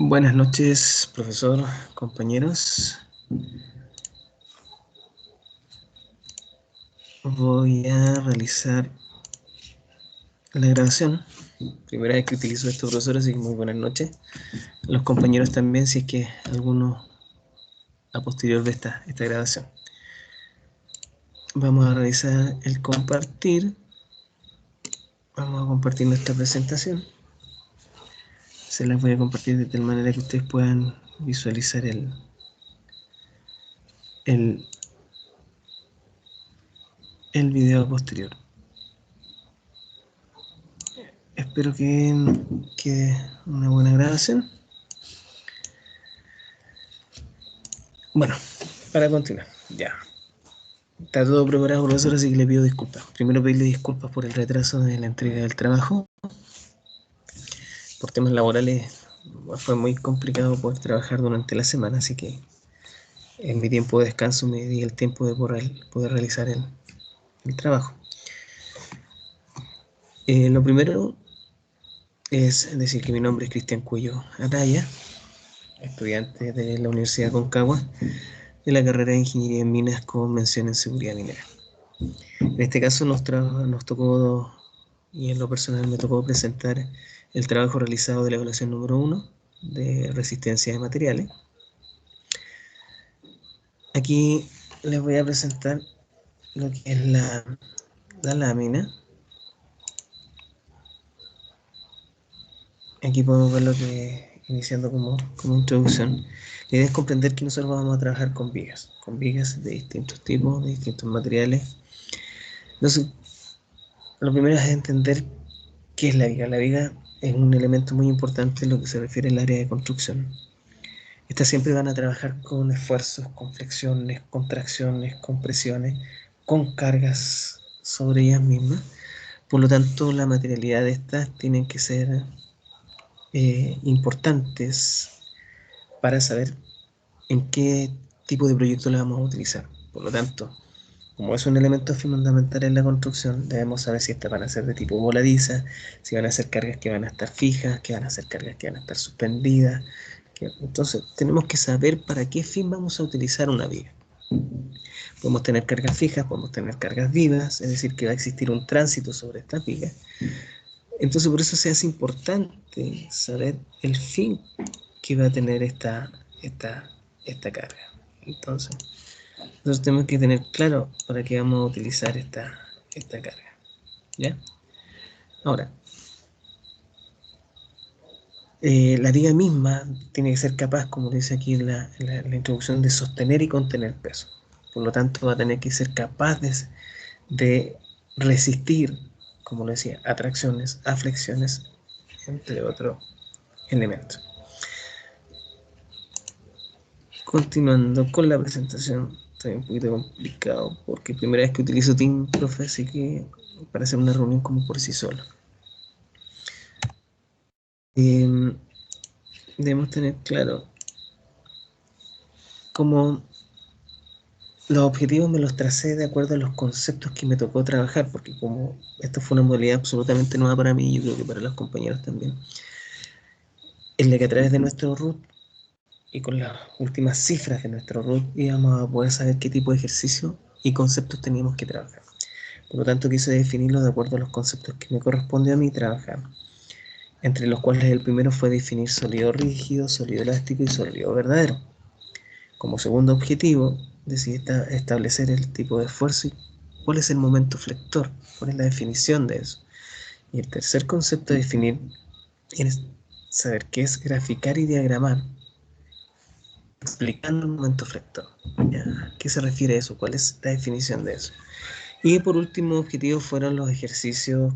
Buenas noches, profesor, compañeros. Voy a realizar la grabación. Primera vez que utilizo esto, profesor, así que muy buenas noches. Los compañeros también, si es que alguno a posterior de esta grabación. Vamos a realizar el compartir. Vamos a compartir nuestra presentación. Se las voy a compartir de tal manera que ustedes puedan visualizar el, el video posterior. Espero que quede una buena grabación. Bueno, para continuar, ya. Está todo preparado, profesor, así que le pido disculpas. Primero pedirle disculpas por el retraso de la entrega del trabajo. Por temas laborales fue muy complicado poder trabajar durante la semana, así que en mi tiempo de descanso me di el tiempo de poder realizar el trabajo. Lo primero es decir que mi nombre es Cristian Cuello Araya, estudiante de la Universidad Concagua, de la carrera de Ingeniería en Minas con mención en Seguridad Minera. En este caso nos tocó, y en lo personal me tocó presentar el trabajo realizado de la evaluación número 1 de resistencia de materiales. Aquí les voy a presentar lo que es la lámina. Aquí podemos ver lo que, iniciando como introducción, la idea es comprender que nosotros vamos a trabajar con vigas de distintos tipos, de distintos materiales. Entonces, lo primero es entender qué es la viga. La viga es un elemento muy importante en lo que se refiere al área de construcción. Estas siempre van a trabajar con esfuerzos, con flexiones, contracciones, compresiones, con cargas sobre ellas mismas. Por lo tanto, la materialidad de estas tienen que ser importantes para saber en qué tipo de proyecto la vamos a utilizar. Por lo tanto, como es un elemento fundamental en la construcción, debemos saber si estas van a ser de tipo voladiza, si van a ser cargas que van a estar fijas, que van a ser cargas que van a estar suspendidas. Entonces, tenemos que saber para qué fin vamos a utilizar una viga. Podemos tener cargas fijas, podemos tener cargas vivas, es decir, que va a existir un tránsito sobre estas vigas. Entonces, por eso se hace importante saber el fin que va a tener esta carga. Entonces, nosotros tenemos que tener claro para qué vamos a utilizar esta carga. ¿Ya? Ahora, la viga misma tiene que ser capaz, como dice aquí en la introducción, de sostener y contener peso. Por lo tanto, va a tener que ser capaz de resistir, como lo decía, atracciones, aflexiones, entre otros elementos. Continuando con la presentación, está un poquito complicado porque primera vez que utilizo Team, profe, así que para hacer una reunión como por sí solo. Debemos tener claro cómo los objetivos me los tracé de acuerdo a los conceptos que me tocó trabajar, porque como esto fue una modalidad absolutamente nueva para mí, yo creo que para los compañeros también, en la que a través de nuestro root y con las últimas cifras de nuestro root íbamos a poder saber qué tipo de ejercicio y conceptos teníamos que trabajar. Por lo tanto, quise definirlo de acuerdo a los conceptos que me corresponde a mí trabajar, entre los cuales el primero fue definir sólido rígido, sólido elástico y sólido verdadero. Como segundo objetivo, decidí establecer el tipo de esfuerzo y cuál es el momento flector, cuál es la definición de eso. Y el tercer concepto a definir es saber qué es graficar y diagramar, explicando un momento flector. ¿Ya? ¿Qué se refiere a eso? ¿Cuál es la definición de eso? Y por último objetivo fueron los ejercicios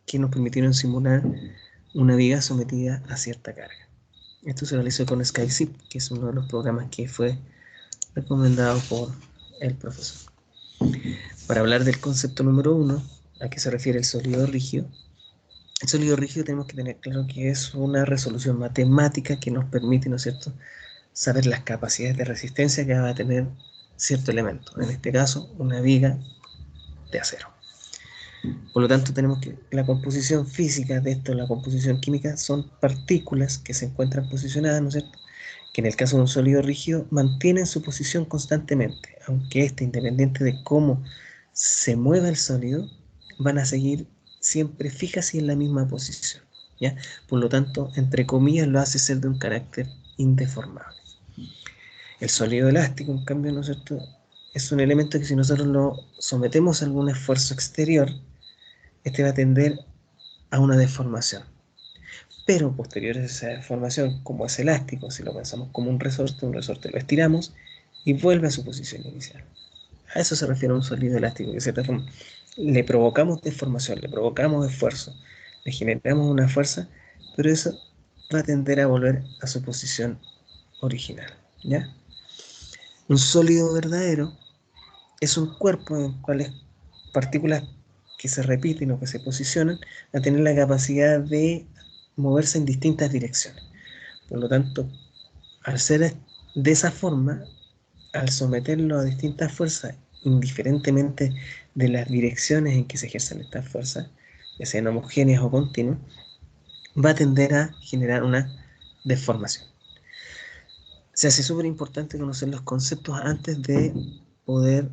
que nos permitieron simular una viga sometida a cierta carga. Esto se realizó con SkyZip, que es uno de los programas que fue recomendado por el profesor. Para hablar del concepto número 1, a qué se refiere el sólido rígido, el sólido rígido tenemos que tener claro que es una resolución matemática que nos permite, ¿no es cierto?, saber las capacidades de resistencia que va a tener cierto elemento, en este caso una viga de acero. Por lo tanto, tenemos que la composición física de esto, la composición química, son partículas que se encuentran posicionadas, ¿no es cierto?, que en el caso de un sólido rígido mantienen su posición constantemente, aunque éste, independiente de cómo se mueva el sólido, van a seguir siempre fijas y en la misma posición, ¿ya? Por lo tanto, entre comillas, lo hace ser de un carácter indeformable. El sólido elástico, en cambio, ¿no es cierto?, es un elemento que si nosotros lo sometemos a algún esfuerzo exterior, este va a tender a una deformación. Pero posterior a esa deformación, como es elástico, si lo pensamos como un resorte lo estiramos y vuelve a su posición inicial. A eso se refiere un sólido elástico, que de cierta forma le provocamos deformación, le provocamos esfuerzo, le generamos una fuerza, pero eso va a tender a volver a su posición original, ¿ya? Un sólido verdadero es un cuerpo en el cual partículas que se repiten o que se posicionan a tener la capacidad de moverse en distintas direcciones. Por lo tanto, al ser de esa forma, al someterlo a distintas fuerzas, indiferentemente de las direcciones en que se ejercen estas fuerzas, ya sean homogéneas o continuas, va a tender a generar una deformación. Se hace súper importante conocer los conceptos antes de poder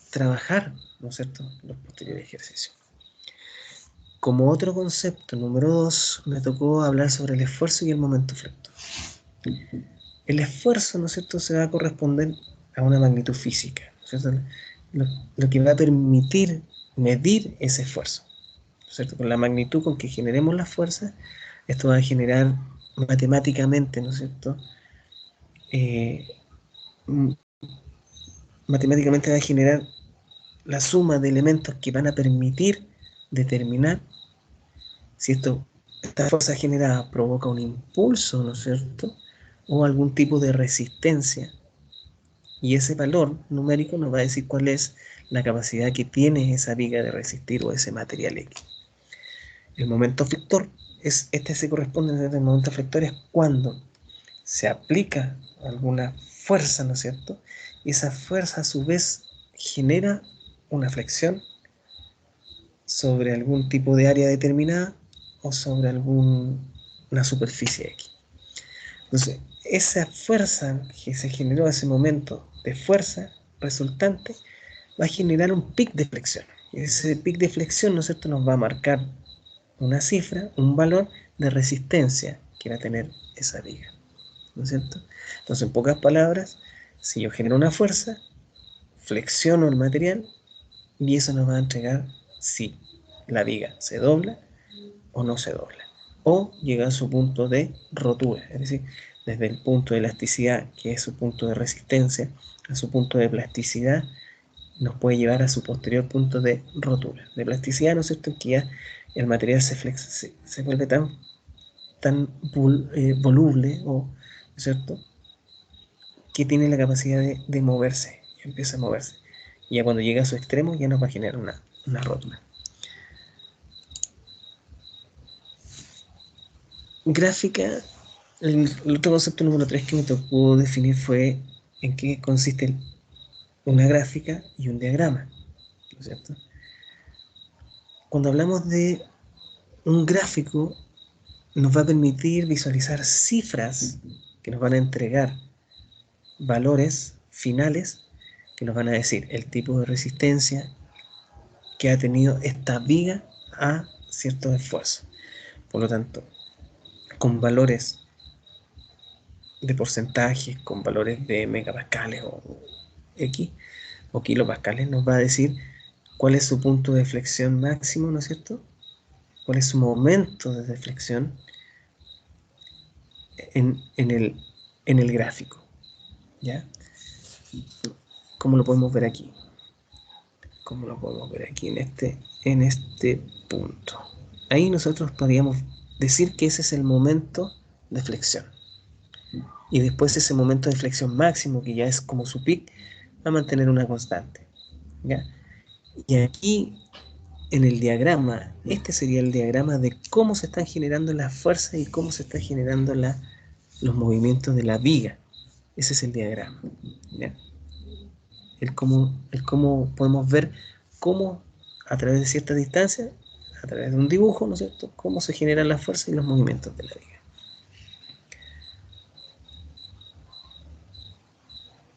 trabajar, ¿no es cierto?, los posteriores ejercicios. Como otro concepto, número 2, me tocó hablar sobre el esfuerzo y el momento flector. El esfuerzo, ¿no es cierto?, se va a corresponder a una magnitud física, ¿no es cierto?, lo que va a permitir medir ese esfuerzo, ¿no es cierto?, con la magnitud con que generemos la fuerza, esto va a generar matemáticamente, ¿no es cierto?, matemáticamente va a generar la suma de elementos que van a permitir determinar si esta fuerza generada provoca un impulso, ¿no es cierto?, o algún tipo de resistencia. Y ese valor numérico nos va a decir cuál es la capacidad que tiene esa viga de resistir o ese material X. El momento flector, se corresponde al momento flector es cuando se aplica alguna fuerza, ¿no es cierto?, y esa fuerza a su vez genera una flexión sobre algún tipo de área determinada o sobre alguna superficie X. Entonces, esa fuerza que se generó en ese momento de fuerza resultante va a generar un pic de flexión. Y ese pic de flexión, ¿no es cierto?, nos va a marcar una cifra, un valor de resistencia que va a tener esa viga, ¿no es cierto? Entonces, en pocas palabras, si yo genero una fuerza, flexiono el material y eso nos va a entregar si la viga se dobla o no se dobla, o llega a su punto de rotura, es decir, desde el punto de elasticidad, que es su punto de resistencia, a su punto de plasticidad, nos puede llevar a su posterior punto de rotura. De plasticidad, ¿no es cierto?, que ya el material se vuelve tan voluble, ¿no es cierto?, que tiene la capacidad de moverse, y empieza a moverse. Y ya cuando llega a su extremo, ya nos va a generar una rotura. Gráfica, el otro concepto número 3 que me tocó definir fue en qué consiste una gráfica y un diagrama, ¿no es cierto? Cuando hablamos de un gráfico, nos va a permitir visualizar cifras que nos van a entregar valores finales que nos van a decir el tipo de resistencia que ha tenido esta viga a ciertos esfuerzos. Por lo tanto, con valores de porcentajes, con valores de megapascales o X o kilopascales, nos va a decir cuál es su punto de flexión máximo, ¿no es cierto?, cuál es su momento de deflexión en el gráfico, ¿ya? ¿Cómo lo podemos ver aquí? ¿Cómo lo podemos ver aquí en este punto? Ahí nosotros podríamos decir que ese es el momento de flexión. Y después ese momento de flexión máximo, que ya es como su pic, va a mantener una constante, ¿ya? Y aquí, en el diagrama, este sería el diagrama de cómo se están generando las fuerzas y cómo se están generando los movimientos de la viga. Ese es el diagrama, ¿ya? El cómo podemos ver cómo a través de cierta distancia, a través de un dibujo, ¿no es cierto?, cómo se generan las fuerzas y los movimientos de la viga.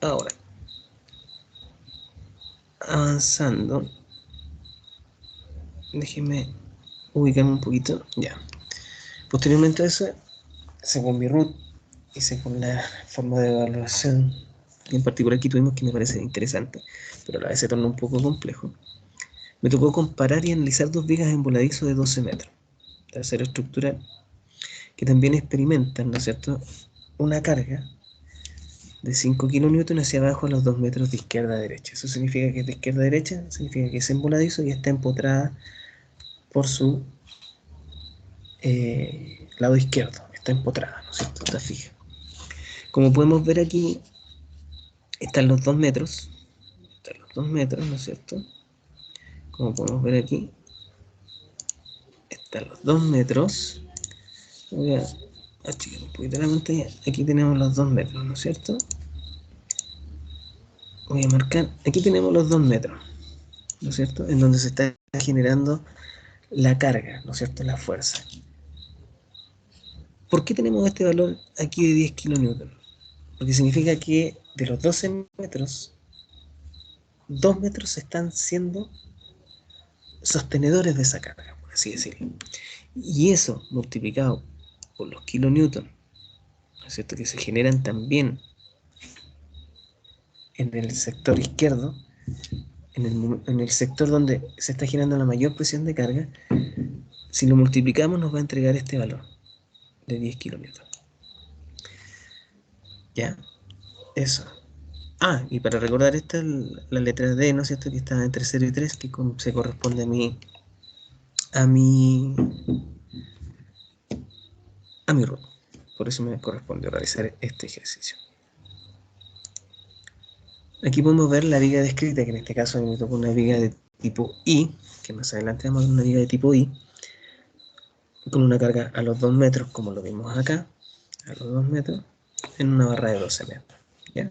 Ahora, avanzando, déjenme ubicarme un poquito, ya. Posteriormente a eso, según mi root y según la forma de evaluación que en particular aquí tuvimos, que me parece interesante, pero a la vez se torna un poco complejo, me tocó comparar y analizar dos vigas en voladizo de 12 metros, de acero estructural, que también experimentan, ¿no es cierto?, una carga de 5 kN hacia abajo a los 2 metros de izquierda a derecha. Eso significa que es de izquierda a derecha, significa que es en voladizo y está empotrada por su lado izquierdo, está empotrada, ¿no es cierto?, está fija. Como podemos ver aquí, están los 2 metros, ¿no es cierto? Como podemos ver aquí, están los 2 metros. Voy a achicar un poquito la pantalla. Aquí tenemos los 2 metros, ¿no es cierto? Voy a marcar, aquí tenemos los 2 metros, ¿no es cierto?, en donde se está generando la carga, ¿no es cierto?, la fuerza. ¿Por qué tenemos este valor aquí de 10 kN? Porque significa que de los 12 metros, 2 metros están siendo sostenedores de esa carga, por así decirlo. Y eso multiplicado por los kilonewton, ¿no es cierto?, que se generan también en el sector izquierdo, en el sector donde se está generando la mayor presión de carga, si lo multiplicamos nos va a entregar este valor de 10 kilonewton. ¿Ya? Eso. Ah, y para recordar esta, la letra D, ¿no es cierto?, que está entre 0 y 3, que se corresponde a mi root. Por eso me corresponde realizar este ejercicio. Aquí podemos ver la viga descrita, que en este caso me tocó una viga de tipo I, que más adelante vamos a ver una viga de tipo I, con una carga a los 2 metros, como lo vimos acá, a los 2 metros, en una barra de 12 metros. ¿Ya?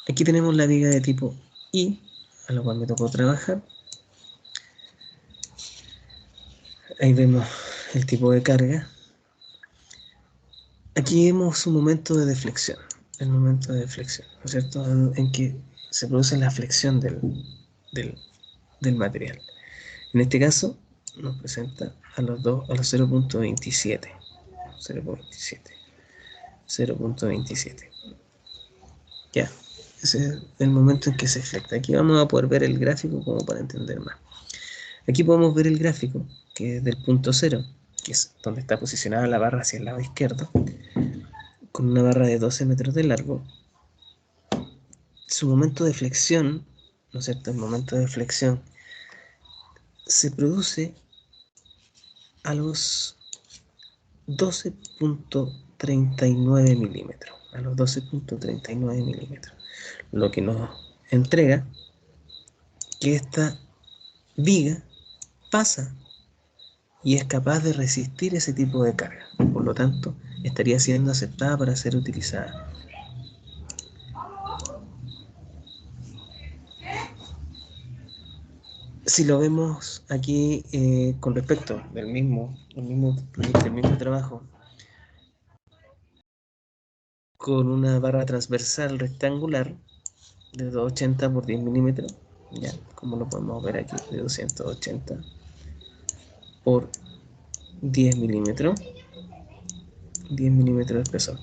Aquí tenemos la viga de tipo I, a la cual me tocó trabajar. Ahí vemos el tipo de carga. Aquí vemos un momento de deflexión, el momento de deflexión, ¿no es cierto?, en que se produce la flexión del material. En este caso nos presenta a los 0.27, 0.27. Ya, ese es el momento en que se flecta. Aquí vamos a poder ver el gráfico como para entender más. Aquí podemos ver el gráfico, que es del punto 0, que es donde está posicionada la barra hacia el lado izquierdo, con una barra de 12 metros de largo. Su momento de flexión, ¿no es cierto?, el momento de flexión se produce a los 12.39 milímetros, a los 12.39 milímetros, lo que nos entrega que esta viga pasa y es capaz de resistir ese tipo de carga, por lo tanto estaría siendo aceptada para ser utilizada. Si lo vemos aquí con respecto del mismo trabajo, con una barra transversal rectangular de 280 por 10 milímetros, ya, como lo podemos ver aquí, de 280 por 10 milímetros, 10 milímetros de espesor.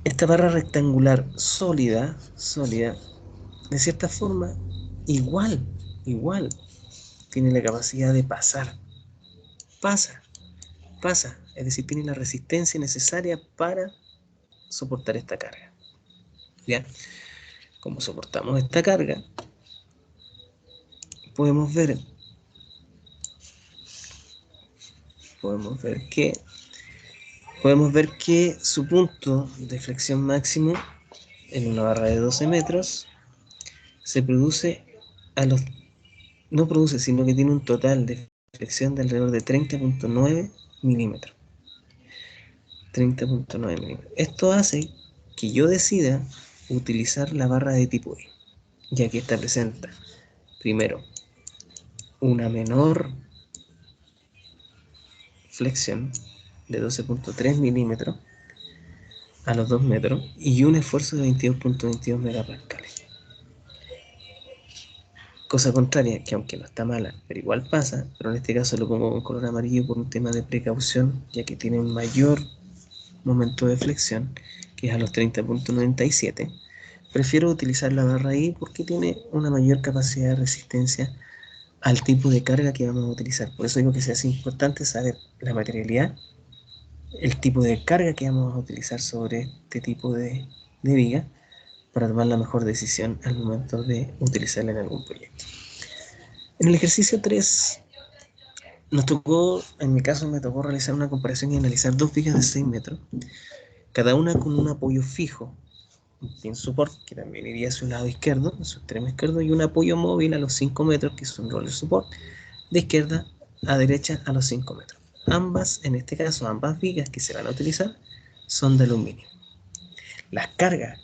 Esta barra rectangular sólida, de cierta forma, igual, tiene la capacidad de pasa, es decir, tiene la resistencia necesaria para soportar esta carga. ¿Ya? Como soportamos esta carga, podemos ver que su punto de flexión máximo en una barra de 12 metros se produce no produce, sino que tiene un total de flexión de alrededor de 30.9 milímetros. 30.9 milímetros. Esto hace que yo decida utilizar la barra de tipo E. ya que esta presenta, primero, una menor flexión de 12.3 milímetros a los 2 metros y un esfuerzo de 22.22 megapascales. Cosa contraria, que aunque no está mala, pero igual pasa, pero en este caso lo pongo con color amarillo por un tema de precaución, ya que tiene un mayor momento de flexión, que es a los 30.97. Prefiero utilizar la barra I porque tiene una mayor capacidad de resistencia al tipo de carga que vamos a utilizar. Por eso digo que es importante saber la materialidad, el tipo de carga que vamos a utilizar sobre este tipo de viga para tomar la mejor decisión al momento de utilizarla en algún proyecto. En el ejercicio 3 nos tocó, en mi caso me tocó realizar una comparación y analizar dos vigas de 6 metros, cada una con un apoyo fijo, un pin support que también iría a su lado izquierdo, a su extremo izquierdo, y un apoyo móvil a los 5 metros, que es un roller support, de izquierda a derecha a los 5 metros. Ambas, en este caso, ambas vigas que se van a utilizar son de aluminio. Las cargas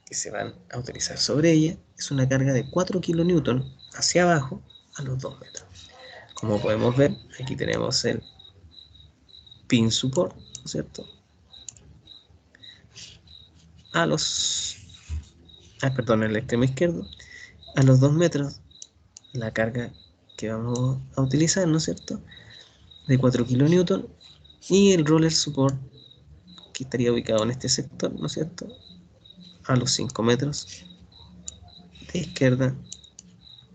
que se van a utilizar sobre ella es una carga de 4 kN hacia abajo a los 2 metros. Como podemos ver, aquí tenemos el pin support, ¿no es cierto? A los, perdón, el extremo izquierdo, a los 2 metros, la carga que vamos a utilizar, ¿no es cierto? De 4 kN y el roller support que estaría ubicado en este sector, ¿no es cierto? A los 5 metros de izquierda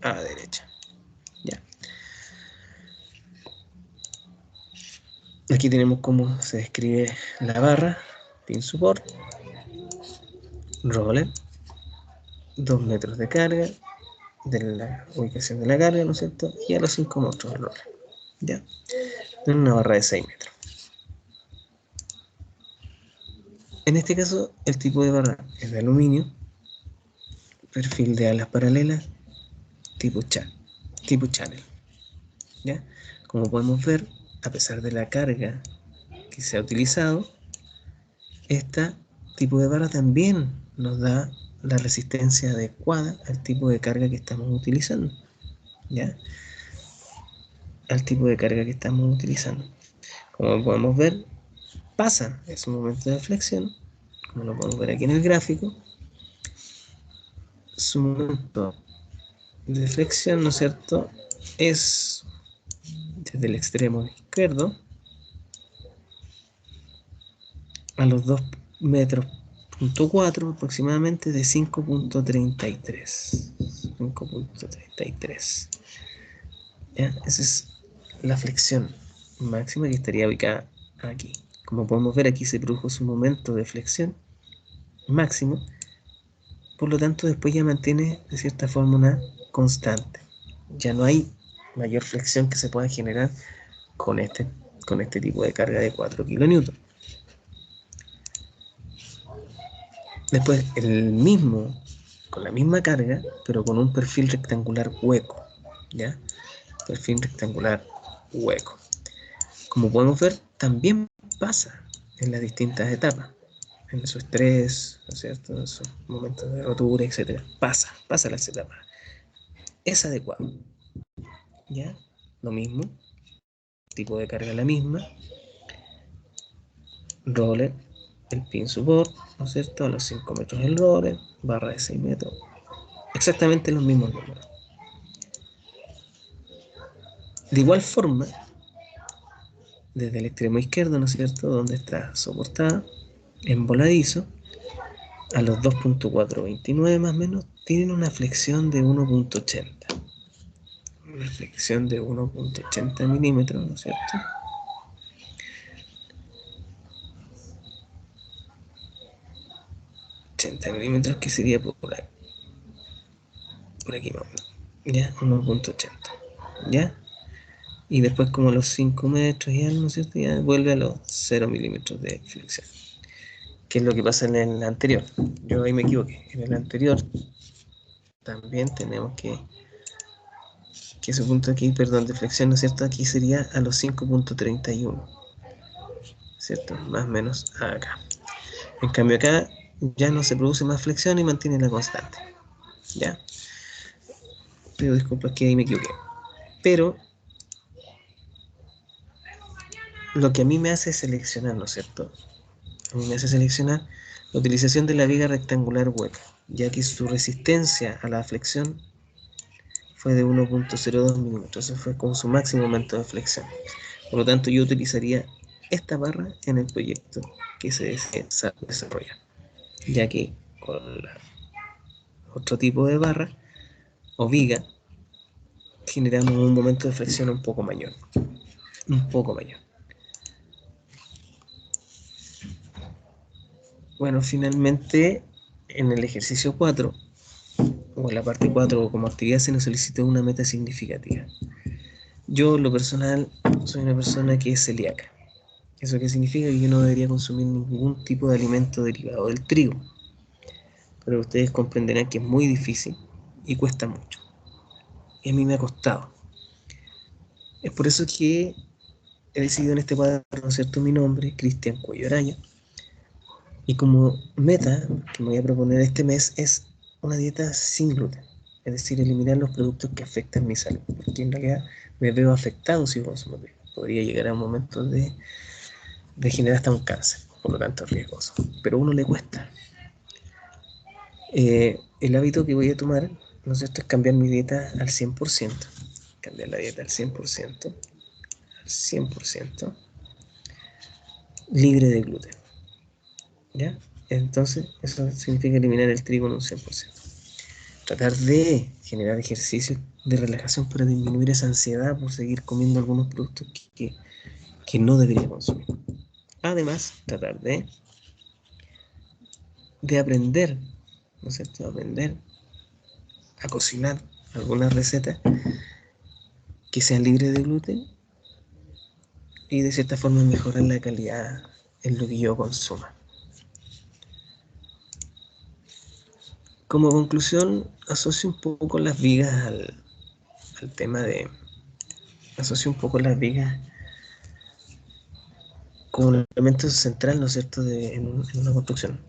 a derecha. Ya. Aquí tenemos cómo se describe la barra, pin support, roller, 2 metros de carga, de la ubicación de la carga, ¿no es cierto? Y a los 5 metros el roller. ¿Ya? En una barra de 6 metros. En este caso, el tipo de barra es de aluminio, perfil de alas paralelas, tipo channel. ¿Ya? Como podemos ver, a pesar de la carga que se ha utilizado, este tipo de barra también nos da la resistencia adecuada al tipo de carga que estamos utilizando. ¿Ya? Al tipo de carga que estamos utilizando. Como podemos ver, pasa ese momento de flexión, como lo podemos ver aquí en el gráfico, su momento de flexión, ¿no es cierto?, es desde el extremo izquierdo a los 2 metros punto 4 aproximadamente de 5.33. 5.33. ¿Ya? Esa es la flexión máxima que estaría ubicada aquí. Como podemos ver, aquí se produjo su momento de flexión máximo, por lo tanto después ya mantiene de cierta forma una constante. Ya no hay mayor flexión que se pueda generar con este tipo de carga de 4 kN. Después el mismo, con la misma carga, pero con un perfil rectangular hueco, ¿ya? Perfil rectangular hueco. Como podemos ver, también pasa en las distintas etapas, en su estrés, ¿no es cierto?, en sus momentos de rotura, etc. Pasa las etapas. Es adecuado, ¿ya? Lo mismo, tipo de carga la misma, roller, el pin support, ¿no es cierto?, a los 5 metros el roller, barra de 6 metros, exactamente los mismos números. De igual forma, desde el extremo izquierdo, ¿no es cierto?, donde está soportada, en voladizo, a los 2.429 más o menos, tienen una flexión de 1.80. Una flexión de 1.80 milímetros, ¿no es cierto? 80 milímetros, que sería por aquí más o menos. ¿Ya? 1.80. ¿Ya? Y después como a los 5 metros ya, ¿no es cierto?, ya vuelve a los 0 milímetros de flexión. ¿Qué es lo que pasa en el anterior? Yo ahí me equivoqué. En el anterior también tenemos que su punto aquí, perdón, de flexión, ¿no es cierto?, aquí sería a los 5.31, ¿cierto? Más o menos acá. En cambio acá ya no se produce más flexión y mantiene la constante. ¿ya? Pido disculpas que ahí me equivoqué. Pero lo que a mí me hace seleccionar, ¿no es cierto? A mí me hace seleccionar la utilización de la viga rectangular hueca, ya que su resistencia a la flexión fue de 1.02 milímetros, ese fue con su máximo momento de flexión. Por lo tanto, yo utilizaría esta barra en el proyecto que se desea desarrollar, ya que con otro tipo de barra o viga generamos un momento de flexión un poco mayor, un poco mayor. Bueno, finalmente en el ejercicio 4 o en la parte 4 como actividad se nos solicitó una meta significativa. Yo, en lo personal, soy una persona que es celíaca. ¿Eso qué significa? Que yo no debería consumir ningún tipo de alimento derivado del trigo. Pero ustedes comprenderán que es muy difícil y cuesta mucho. Y a mí me ha costado. Es por eso que he decidido en este cuadro, ¿no es cierto?, mi nombre, Cristian Cuello Araya. Y como meta que me voy a proponer este mes es una dieta sin gluten. Es decir, eliminar los productos que afectan mi salud. Porque en realidad me veo afectado si consumo trigo. Podría llegar a un momento de generar hasta un cáncer, por lo tanto es riesgoso. Pero a uno le cuesta. El hábito que voy a tomar, ¿no es cierto?, es cambiar mi dieta al 100%. Cambiar la dieta al 100%, al 100%, libre de gluten. ¿Ya? Entonces, eso significa eliminar el trigo en un 100%. Tratar de generar ejercicios de relajación para disminuir esa ansiedad por seguir comiendo algunos productos que no debería consumir. Además, tratar de aprender, ¿no es cierto?, aprender a cocinar algunas recetas que sean libres de gluten y de cierta forma mejorar la calidad en lo que yo consuma. Como conclusión, asocio un poco las vigas al tema de... Asocio un poco las vigas como un elemento central, ¿no es cierto?, en una construcción.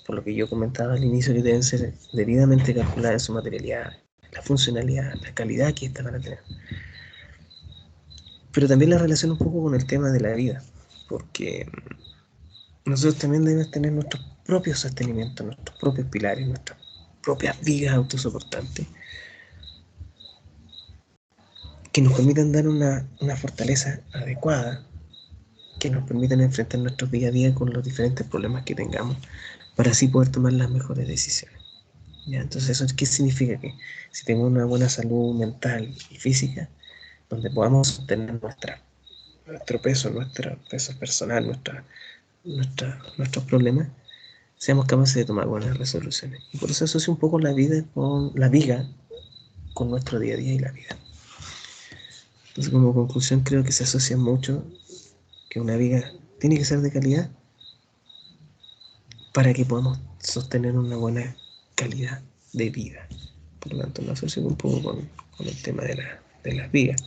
Por lo que yo comentaba al inicio, que deben ser debidamente calculadas su materialidad, la funcionalidad, la calidad que éstas van a tener. Pero también la relación un poco con el tema de la vida, porque nosotros también debemos tener nuestros propios sostenimientos, nuestros propios pilares, nuestras propias vigas autosoportantes, que nos permitan dar una fortaleza adecuada, que nos permitan enfrentar nuestro día a día con los diferentes problemas que tengamos, para así poder tomar las mejores decisiones. ¿Ya? Entonces, ¿eso qué significa? Que si tengo una buena salud mental y física, donde podamos sostener nuestro peso, nuestro peso personal, nuestros problemas, seamos capaces de tomar buenas resoluciones. Y por eso asocio un poco la vida con la viga, con nuestro día a día y la vida. Entonces, como conclusión, creo que se asocia mucho que una viga tiene que ser de calidad para que podamos sostener una buena calidad de vida. Por lo tanto, lo asocio un poco con el tema de las vigas.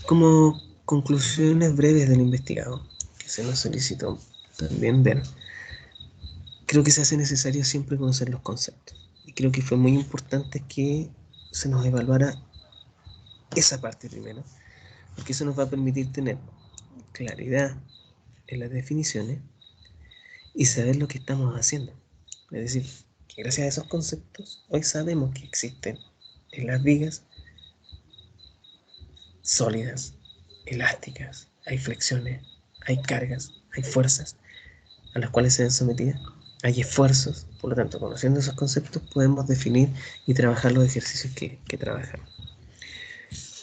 Como conclusiones breves del investigado, que se nos solicitó también ver, creo que se hace necesario siempre conocer los conceptos. Y creo que fue muy importante que se nos evaluara esa parte primero, porque eso nos va a permitir tener claridad en las definiciones y saber lo que estamos haciendo. Es decir, que gracias a esos conceptos, hoy sabemos que existen en las vigas sólidas, elásticas, hay flexiones, hay cargas, hay fuerzas a las cuales se ven sometidas, hay esfuerzos. Por lo tanto, conociendo esos conceptos podemos definir y trabajar los ejercicios que trabajamos.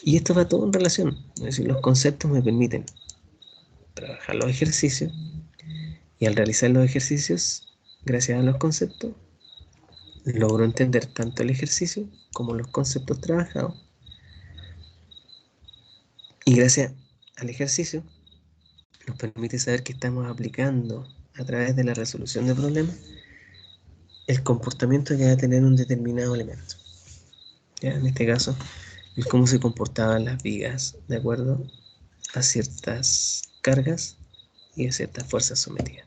Y esto va todo en relación, es decir, los conceptos me permiten trabajar los ejercicios y al realizar los ejercicios, gracias a los conceptos, logro entender tanto el ejercicio como los conceptos trabajados y gracias al ejercicio nos permite saber que estamos aplicando a través de la resolución de problemas el comportamiento que va a tener un determinado elemento. ¿Ya? En este caso, el cómo se comportaban las vigas de acuerdo a ciertas cargas y de ciertas fuerzas sometidas.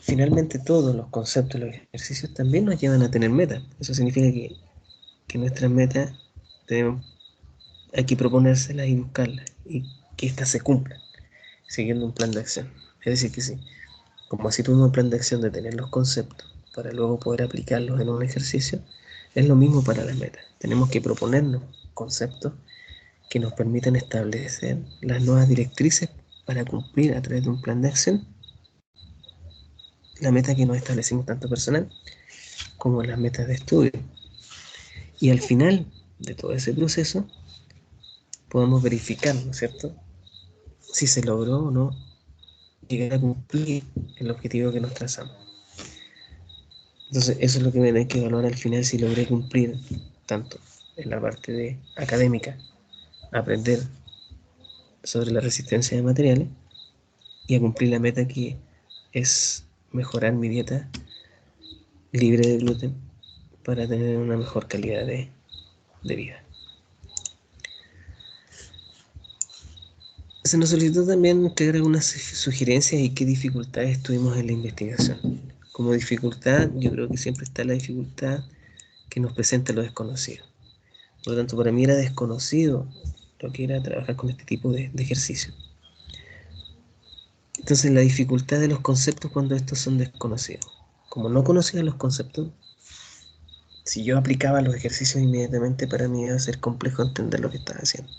Finalmente, todos los conceptos, los ejercicios también nos llevan a tener metas. Eso significa que nuestras metas tenemos aquí proponérselas y buscarlas, y que éstas se cumplan, siguiendo un plan de acción. Es decir, que sí, como así tuvimos un plan de acción de tener los conceptos para luego poder aplicarlos en un ejercicio, es lo mismo para las metas. Tenemos que proponernos conceptos que nos permitan establecer las nuevas directrices para cumplir a través de un plan de acción la meta que nos establecimos tanto personal como las metas de estudio. Y al final de todo ese proceso podemos verificar, ¿no es cierto?, si se logró o no llegar a cumplir el objetivo que nos trazamos. Entonces eso es lo que me da que evaluar al final, si logré cumplir tanto en la parte de académica, aprender sobre la resistencia de materiales, y a cumplir la meta que es mejorar mi dieta libre de gluten para tener una mejor calidad de vida. Se nos solicitó también entregar algunas sugerencias y qué dificultades tuvimos en la investigación. Como dificultad, yo creo que siempre está la dificultad que nos presenta lo desconocido. Por lo tanto, para mí era desconocido lo que era trabajar con este tipo de ejercicio. Entonces, la dificultad de los conceptos cuando estos son desconocidos. Como no conocía los conceptos, si yo aplicaba los ejercicios inmediatamente, para mí iba a ser complejo entender lo que estaba haciendo.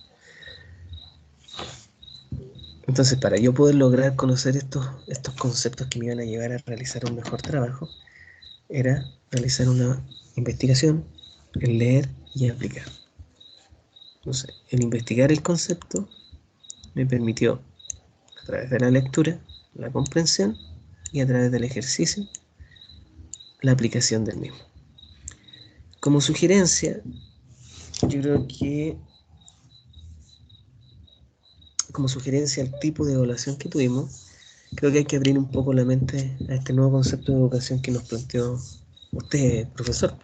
Entonces, para yo poder lograr conocer estos conceptos que me iban a llevar a realizar un mejor trabajo, era realizar una investigación, el leer y aplicar. Entonces, el investigar el concepto me permitió, a través de la lectura, la comprensión, y a través del ejercicio, la aplicación del mismo. Como sugerencia, yo creo que como sugerencia al tipo de evaluación que tuvimos, creo que hay que abrir un poco la mente a este nuevo concepto de educación que nos planteó usted, profesor.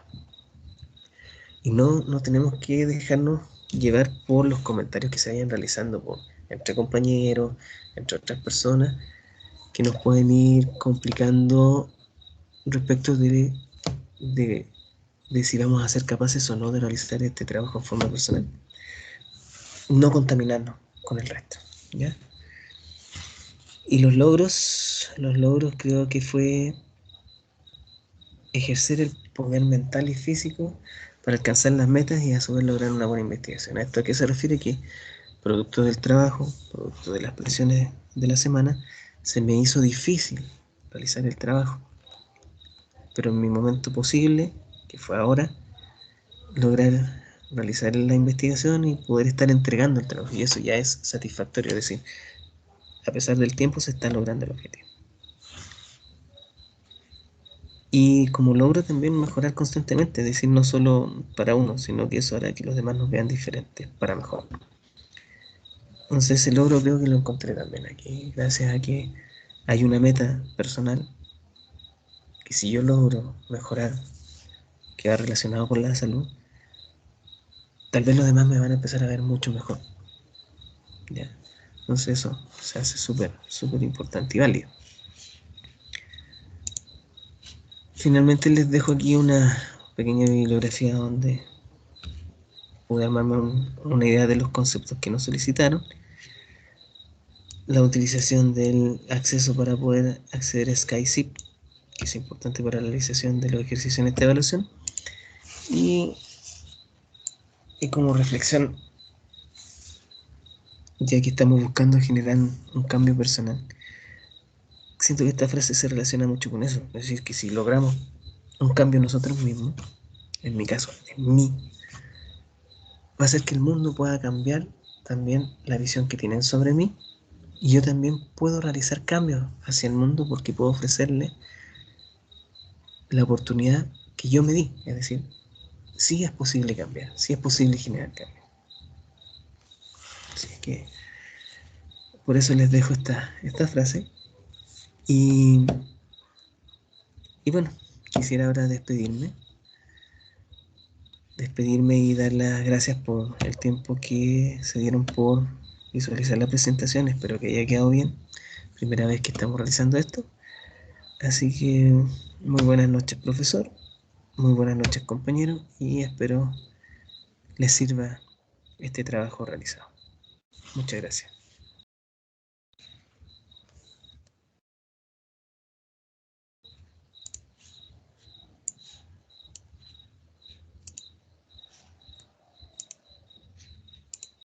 Y no tenemos que dejarnos llevar por los comentarios que se vayan realizando entre compañeros, entre otras personas, que nos pueden ir complicando respecto de, de si vamos a ser capaces o no de realizar este trabajo en forma personal. No contaminarnos con el resto, ¿ya? Y los logros creo que fue ejercer el poder mental y físico para alcanzar las metas y a su vez lograr una buena investigación. ¿A esto a qué se refiere? Que producto del trabajo, producto de las presiones de la semana, se me hizo difícil realizar el trabajo. Pero en mi momento posible, que fue ahora, lograr realizar la investigación y poder estar entregando el trabajo. Y eso ya es satisfactorio, es decir, a pesar del tiempo se está logrando el objetivo. Y como logro también mejorar constantemente, es decir, no solo para uno, sino que eso hará que los demás nos vean diferentes para mejor. Entonces ese logro creo que lo encontré también aquí, gracias a que hay una meta personal que si yo logro mejorar, que va relacionado con la salud, tal vez los demás me van a empezar a ver mucho mejor. ¿Ya? Entonces eso se hace súper, súper importante y válido. Finalmente les dejo aquí una pequeña bibliografía donde pude armarme una idea de los conceptos que nos solicitaron, la utilización del acceso para poder acceder a SkyZip, que es importante para la realización de los ejercicios en esta evaluación, y, y como reflexión, ya que estamos buscando generar un cambio personal, siento que esta frase se relaciona mucho con eso, es decir, que si logramos un cambio nosotros mismos, en mi caso, en mí, va a hacer que el mundo pueda cambiar también la visión que tienen sobre mí, y yo también puedo realizar cambios hacia el mundo porque puedo ofrecerle la oportunidad que yo me di, es decir, sí es posible cambiar, sí es posible generar cambio. Así que por eso les dejo esta frase y, y bueno, quisiera ahora despedirme y dar las gracias por el tiempo que se dieron por visualizar la presentación, espero que haya quedado bien. Primera vez que estamos realizando esto. Así que muy buenas noches, profesor. Muy buenas noches, compañero. Y espero les sirva este trabajo realizado. Muchas gracias.